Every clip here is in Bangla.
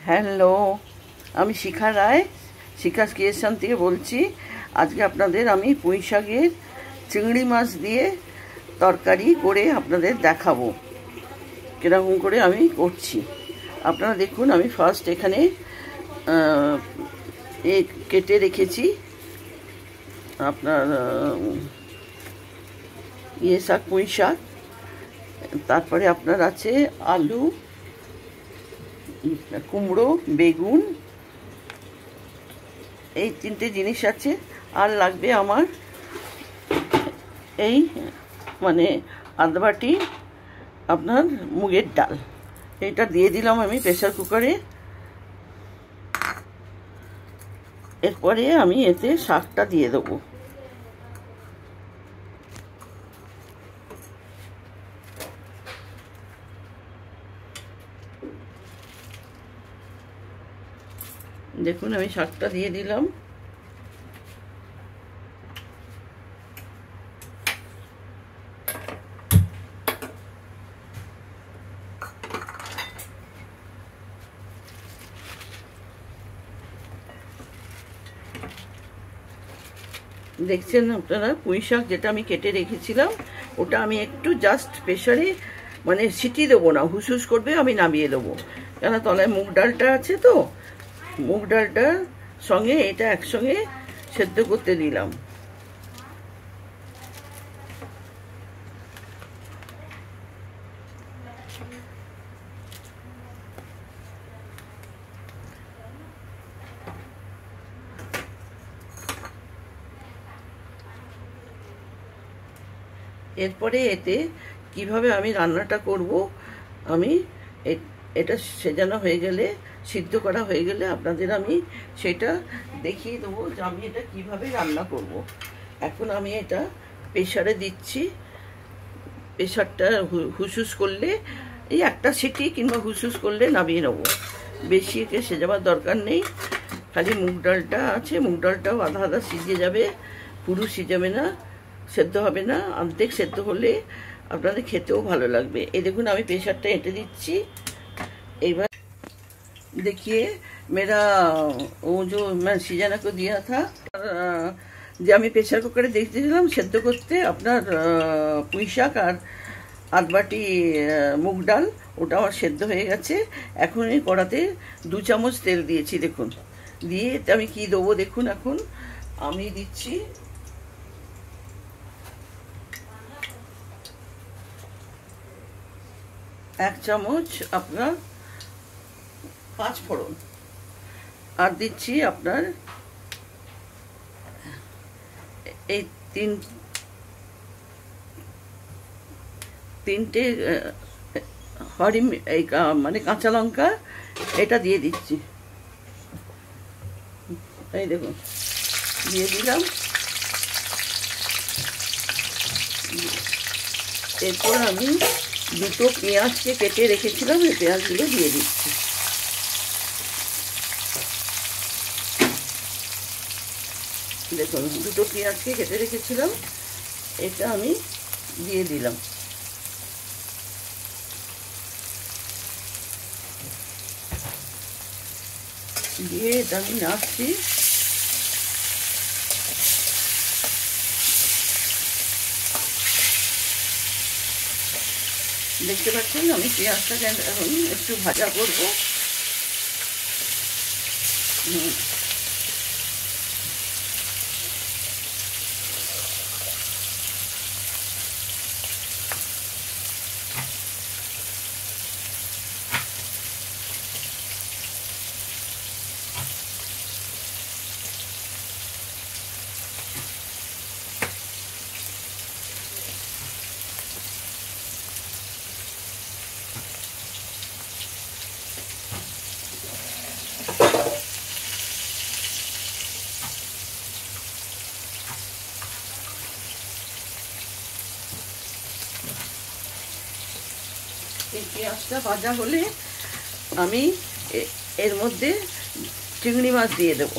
হ্যালো, আমি শিখা রায়, শিখাস ক্রিয়েশন থেকে বলছি। আজকে আপনাদের আমি পুঁই শাকের চিংড়ি মাছ দিয়ে তরকারি করে আপনাদের দেখাবো কীরকম করে আমি করছি। আপনারা দেখুন, আমি ফার্স্ট এখানে কেটে রেখেছি আপনার শাক, পুঁই শাক। তারপরে আপনার আছে আলু, কুমড়ো, বেগুন, এই তিনটে জিনিস আছে। আর লাগবে আমার এই আধা বাটি আপনার মুগের ডাল। এটা দিয়ে দিলাম আমি প্রেসার কুকারে। এরপরে আমি এতে শাকটা দিয়ে দেবো। দেখুন, আমি শাকটা দিয়ে দিলাম। দেখছেন আপনারা, পুঁই শাক যেটা আমি কেটে রেখেছিলাম ওটা আমি একটু জাস্ট প্রেসারে সিটি দেবো না, হুসহুস করবে, আমি নামিয়ে দেবো। কেন, তলায় মুগ ডালটা আছে, তো মুগ ডালটার সঙ্গে এটা একসঙ্গে সেদ্ধ করতে দিলাম। এরপরে এতে কিভাবে আমি রান্নাটা করব, আমি এটা সেজানো হয়ে গেলে, সিদ্ধ করা হয়ে গেলে আপনাদের আমি সেটা দেখিয়ে দেবো যে আমি এটা কিভাবে রান্না করব। এখন আমি এটা প্রেসারে দিচ্ছি। প্রেসারটা হুসহুস করলে, এই একটা সিটি কিংবা হুসহুস করলে নামিয়ে নেবো। বেশি একে সেজাবার দরকার নেই। খালি মুগ ডালটা আছে, মুগ ডালটাও আধা আধা সিজে যাবে, পুরো সিজাবে না, সেদ্ধ হবে না। অর্ধেক সেদ্ধ হলে আপনাদের খেতেও ভালো লাগবে। এই দেখুন, আমি প্রেসারটা এঁটে দিচ্ছি। এইবার देखिए मेरा वो जो मैं सिजाना को दिया था, যে আমি প্রেসার কুকারে দেখতেছিলাম সেদ্ধ করতে আপনার পুঁই শাক আর আধ বাটি মুগ ডাল, ওটা আমার সেদ্ধ হয়ে গেছে। এখন এই কড়াতে 2 চামচ তেল দিয়েছি। দেখুন, দিয়ে আমি কি দেবো দেখুন। এখন আমি দিচ্ছি এক চামচ আপনার 5 ফোড়ন, আর দিচ্ছি আপনার এই তিনটে হরি এই কাঁচা লঙ্কা, এটা দিয়ে দিচ্ছি। এই দেখুন, দিয়ে দিলাম। এরপর আমি 2টো পেঁয়াজকে কেটে রেখেছিলাম, এই পেঁয়াজগুলো দিয়ে দিচ্ছি। দেখুন, 2টো পেঁয়াজকে কেটে রেখেছিলাম, এটা আমি দিয়ে দিলাম। দিয়ে এটা আমি নাড়ছি। দেখতে পাচ্ছেন, আমি পেঁয়াজটাকে এখন একটু ভাজা করবো। এই পেঁয়াজটা ভাজা হলে আমি এর মধ্যে চিংড়ি মাছ দিয়ে দেবো।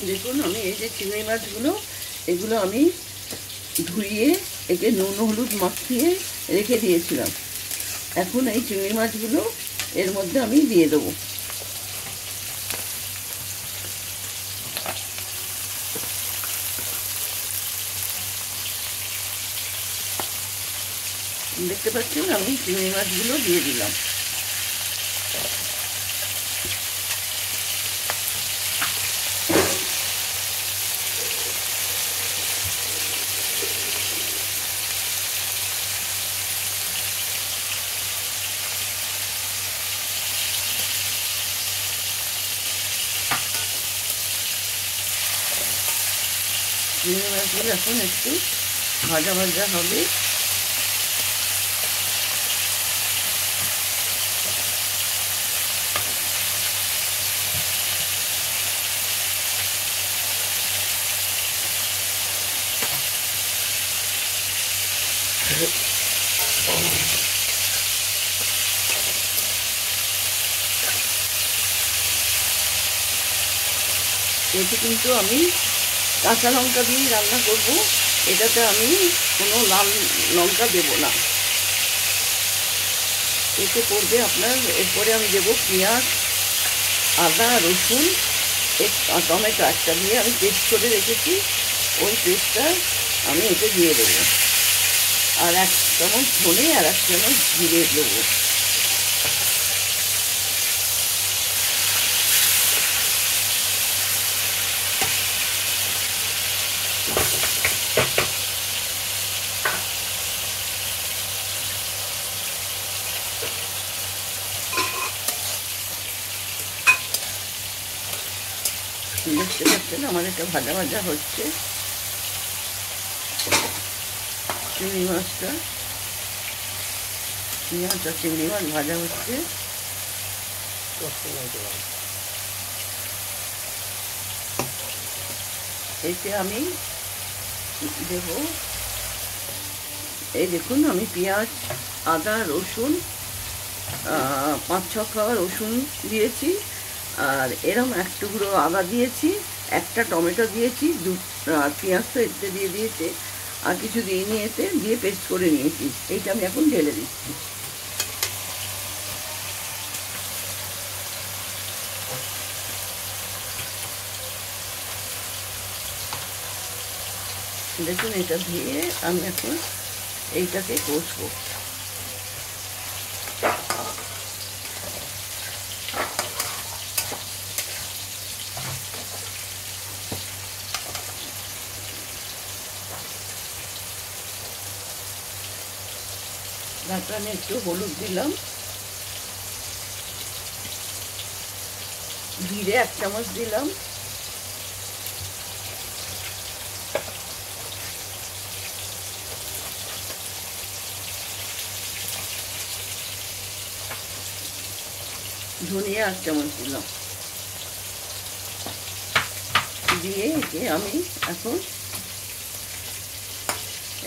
দেখুন আমি এই যে চিংড়ি মাছগুলো, এগুলো আমি ধুইয়ে একে নুন হলুদ মাখিয়ে রেখে দিয়েছিলাম। এখন এই চিংড়ি মাছগুলো এর মধ্যে আমি দিয়ে দেবো। দেখতে পাচ্ছেন আমি চিংড়ি মাছগুলো দিয়ে দিলাম। চিংড়ি মাছগুলো এখন একটু ভাজা ভাজা হবে। এতে কিন্তু আমি কাঁচা লঙ্কা দিয়ে রান্না করব, এটাতে আমি কোনো লাল লঙ্কা দেব না। এতে করবে আপনার, এরপরে আমি দেবো পেঁয়াজ, আদা, রসুন, টমেটো একটা দিয়ে আমি পেস্ট করে রেখেছি, ওই পেস্টটা আমি এতে দিয়ে দেবো। আর 1 চামচ ধনে আর 1 চামচ জিরে দেবো। দেখতে পাচ্ছেন আমার এটা ভাজা ভাজা হচ্ছে। চিংড়ি মাছটা, পেঁয়াজ আর চিংড়ি মাছ ভাজা হচ্ছে। এতে আমি দেব, এই দেখুন আমি পেঁয়াজ, আদা, রসুন 5-6 কোয়া রসুন দিয়েছি, আর এরম 1 টুকরো আদা দিয়েছি, 1টা টমেটো দিয়েছি, আর পেঁয়াজ তো এতে দিয়ে দিয়েছে, আর কিছু দিইনি, এতে দিয়ে পেস্ট করে নিয়েছি। এইটা আমি এখন ঢেলে দিচ্ছি। দেখুন এটা দিয়ে আমি এখন এইটাকে কষবো। তারপরে একটু হলুদ দিলাম, জিরে 1 চামচ দিলাম, ধনিয়া 1 চামচ দিলাম, দিয়ে একে আমি এখন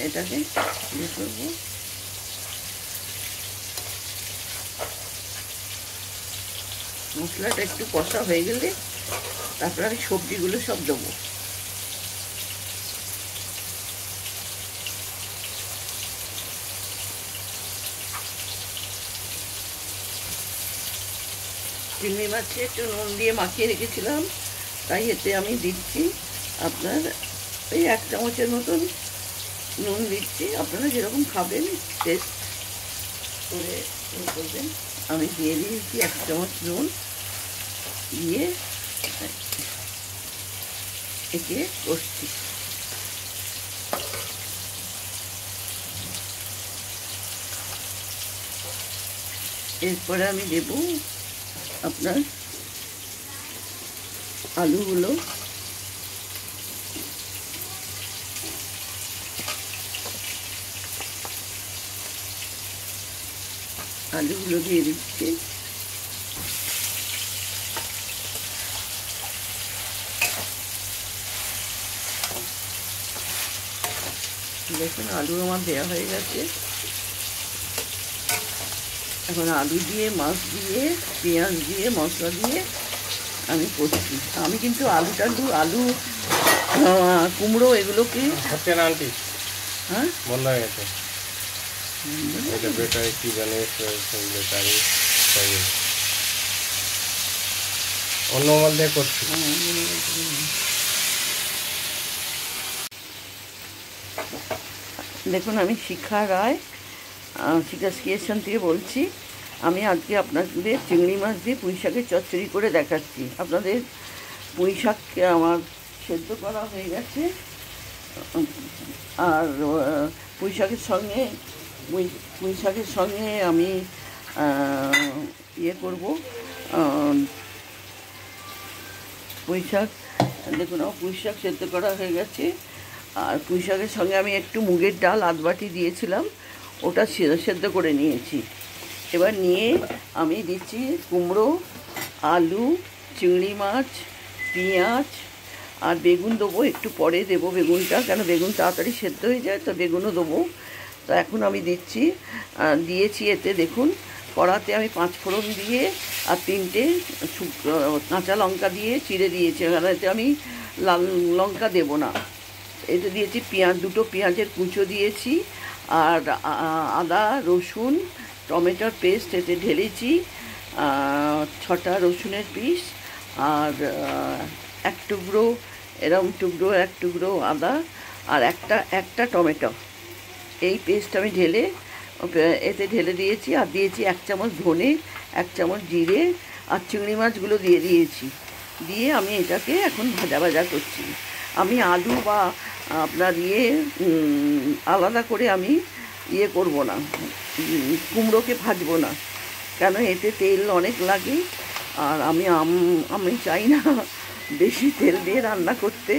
এটাকে ইয়ে করবো। মশলাটা একটু কষা হয়ে গেলে তারপর আমি সবজিগুলো সব দেবো। চিংড়ি মাছে একটু নুন দিয়ে মাখিয়ে রেখেছিলাম, তাই এতে আমি দিচ্ছি আপনার এই 1 চামচের মতন নুন দিচ্ছি। আপনারা যেরকম খাবেন টেস্ট করে করবেন। আমি দিয়ে দিয়েছি 1 চামচ নুন, দিয়ে একে কষছি। এরপরে আমি দেব আপনার আলুগুলো, আলুগুলো দিয়ে দিচ্ছি। দেখুন আলু আমার দেওয়া হয়ে গেছে। এখন আলু দিয়ে, মাছ দিয়ে, পেঁয়াজ দিয়ে, মশলা দিয়ে আমি করছি। আমি কিন্তু আলু কুমড়ো এগুলোকে হচ্ছে না আন্টি, হ্যাঁ বন্ধ হয়ে গেছে। এটা বেটারে কি জানে, বেটারি অন্য মোবাইল দিয়ে করছি। দেখুন, আমি শিখা রায়, শিখা ক্রিয়েশন থেকে বলছি। আমি আজকে আপনাদের চিংড়ি মাছ দিয়ে পুঁই শাকের চচ্চড়ি করে দেখাচ্ছি। আপনাদের পুঁই শাককে আমার সেদ্ধ করা হয়ে গেছে, আর পুঁই শাকের সঙ্গে পুঁই শাকের সঙ্গে আমি ইয়ে করবো, পুঁই শাক। দেখুন, আমার পুঁই শাক সেদ্ধ করা হয়ে গেছে। আর পুঁই শাকের সঙ্গে আমি একটু মুগের ডাল আধ বাটি দিয়েছিলাম, ওটা সেদ্ধ করে নিয়েছি। এবার নিয়ে আমি দিচ্ছি কুমড়ো, আলু, চিংড়ি মাছ, পেঁয়াজ আর বেগুন দেবো। একটু পরে দেবো বেগুনটা, কেন বেগুন তাড়াতাড়ি সেদ্ধ হয়ে যায়, তো বেগুনও দেবো। তো এখন আমি দিয়েছি এতে। দেখুন, কড়াতে আমি 5 ফোড়ন দিয়ে আর 3টে কাঁচা লঙ্কা দিয়ে চিড়ে দিয়েছি। এতে আমি লাল লঙ্কা দেবো না। এতে দিয়েছি দুটো পেঁয়াজের কুচো দিয়েছি, আর আদা রসুন টমেটোর পেস্ট এতে ঢেলেছি, 6টা রসুনের পিস, আর এক টুকরো এক টুকরো আদা, আর একটা টমেটো। এই পেস্ট আমি এতে ঢেলে দিয়েছি। আর দিয়েছি 1 চামচ ধনে, 1 চামচ জিরে, আর চিংড়ি মাছগুলো দিয়েছি। দিয়ে আমি এটাকে এখন ভাজা করছি। আমি আলু বা আপনার আলাদা করে আমি করব না, কুমড়োকে ভাজবো না, কেন এতে তেল অনেক লাগে। আর আমি চাই না বেশি তেল দিয়ে রান্না করতে।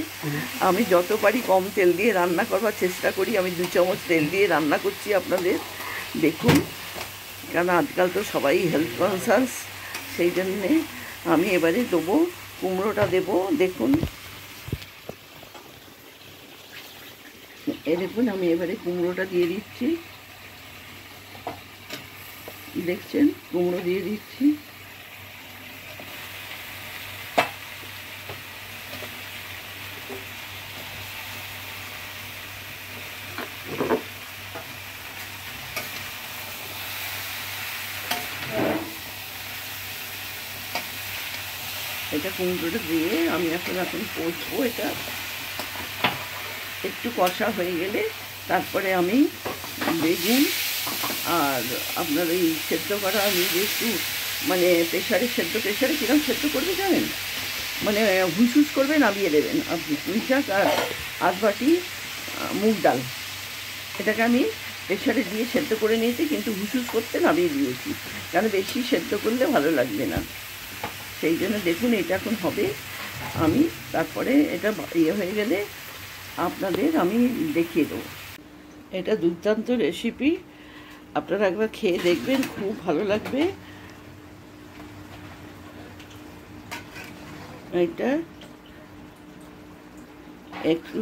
আমি যত পারি কম তেল দিয়ে রান্না করবার চেষ্টা করি। আমি 2 চামচ তেল দিয়ে রান্না করছি আপনাদের দেখুন, কেন আজকাল তো সবাই হেলথ কনসাস, সেই জন্যে আমি এবারে দেবো কুমড়োটা দেবো। দেখুন, দেখুন আমি এবারে কুমড়োটা দিয়ে দিচ্ছি। দেখছেন, কুমড়ো দিয়ে দিচ্ছি। এটা কুমড়োটা দিয়ে আমি এখন কষবো। এটা একটু কষা হয়ে গেলে তারপরে আমি বেগুন আর আপনার এই সেদ্ধ করা, আমি একটু মানে প্রেশারে কীরকম সেদ্ধ করবে জানেন, মানে হুসহুস করবে, নামিয়ে দেবেন আপনি। পুঁই শাক আর আধ বাটি মুগ ডাল, এটাকে আমি প্রেশারে দিয়ে সেদ্ধ করে নিয়েছি, কিন্তু হুসহুস করতে নামিয়ে দিয়েছি, কারণ বেশি সেদ্ধ করলে ভালো লাগবে না। সেই জন্য দেখুন, এটা এখন হবে। আমি তারপরে এটা হয়ে গেলে আপনাদের আমি দেখিয়ে দেবো। এটা দুর্দান্ত রেসিপি, আপনারা একবার খেয়ে দেখবেন, খুব ভালো লাগবে। এটা একটু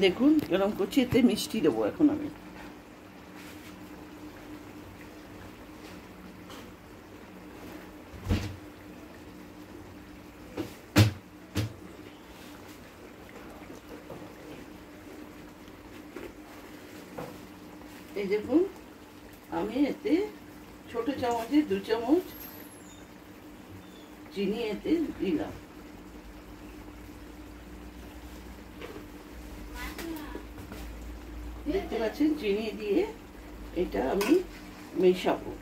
দেখুন কেরম করছি। এতে মিষ্টি দেবো এখন আমি। এই দেখুন, আমি এতে ছোট চামচে 2 চামচ চিনি এতে দিলাম। দেখতে পাচ্ছেন, চিনি দিয়ে এটা আমি মেশাবো।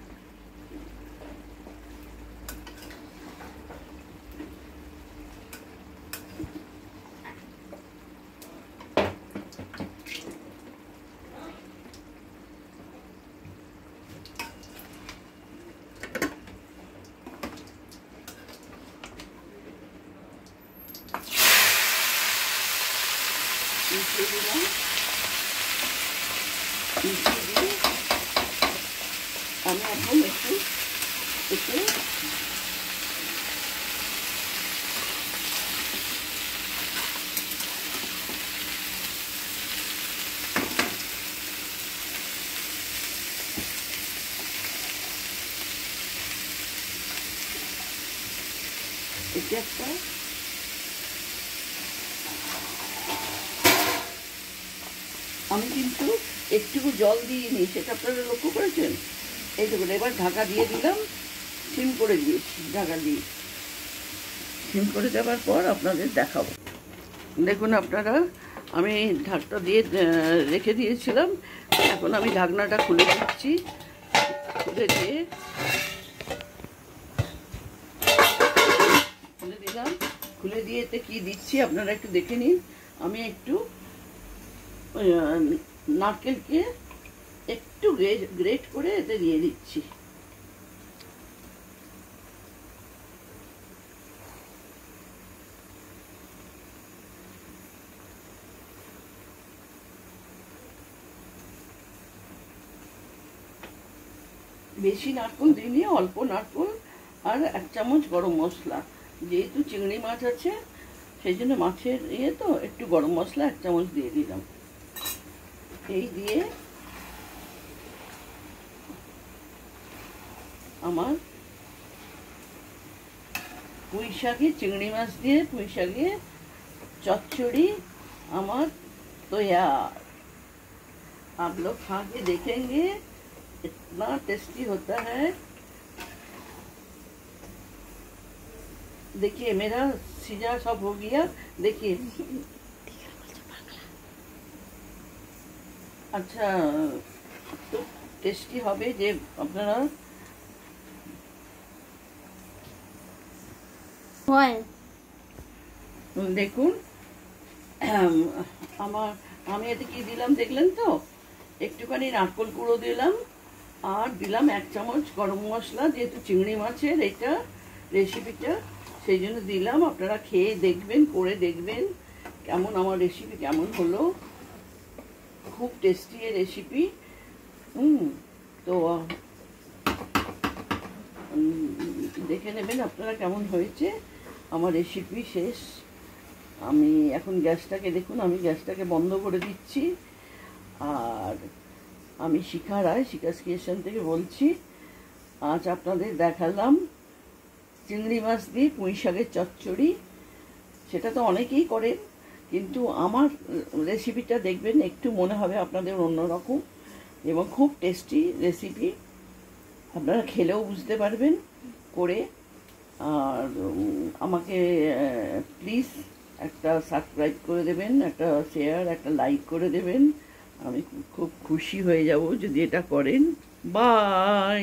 মিশিয়ে দিলাম, মিশিয়ে দিয়ে আমি এখন একটু এতে এটা একটা আমি কিন্তু একটুকু জল দিইনি, সেটা আপনারা লক্ষ্য করেছেন। এই দেখুন, এবার ঢাকা দিয়ে দিলাম, সিম করে দিয়েছি, ঢাকা দিয়ে সিম করে দেওয়ার পর আপনাদের দেখাবো। দেখুন আপনারা, আমি ঢাকটা দিয়ে রেখে দিয়েছিলাম, এখন আমি ঢাকনাটা খুলে দিচ্ছি। খুলে দিলাম, খুলে দিয়ে এতে কী দিচ্ছি আপনারা একটু দেখে নিন। আমি একটু নারকেলকে একটু গ্রেট করে এতে দিয়ে দিচ্ছি। বেশি নারকেল দিইনি, অল্প নারকেল আর 1 চামচ গরম মশলা। যেহেতু চিংড়ি মাছ আছে সেই জন্য মাছের তো একটু গরম মশলা 1 চামচ দিয়ে দিলাম। এই দিয়ে আমার পুঁই শাকে, চিংড়ি মাছ দিয়ে পুঁই শাকে चौचड़ी আমার तैयार। आप लोग खा के देखेंगे, इतना टेस्टी होता है। देखिए मेरा सीजा सब हो गया, देखिए अच्छा तो टेस्टी হবে যে আপনারা দেখুন। আমি এতে কি দিলাম দেখলেন তো, একটুখানি নারকেল গুঁড়ো দিলাম আর দিলাম 1 চামচ গরম মশলা। যেহেতু চিংড়ি মাছের এটা রেসিপিটা, সেই জন্য দিলাম। আপনারা খেয়ে দেখবেন, করে দেখবেন কেমন আমার রেসিপি কেমন হলো। খুব টেস্টি রেসিপি। তো দেখে নেবেন আপনারা কেমন হয়েছে। আমার রেসিপি শেষ। আমি এখন গ্যাসটাকে দেখুন, আমি গ্যাসটাকে বন্ধ করে দিচ্ছি। আর আমি শিখা রায়, শিখাস ক্রিয়েশন থেকে বলছি। আজ আপনাদের দেখালাম চিংড়ি মাছ দিয়ে পুঁই শাকের চচ্চড়ি। সেটা তো অনেকেই করেন, কিন্তু আমার রেসিপিটা দেখবেন একটু মনে হবে আপনাদের অন্যরকম এবং খুব টেস্টি রেসিপি। আপনারা খেলেও বুঝতে পারবেন করে। আর আমাকে প্লিজ একটা সাবস্ক্রাইব করে দেবেন, একটা শেয়ার, একটা লাইক করে দেবেন। আমি খুব খুশি হয়ে যাব যদি এটা করেন। বাই।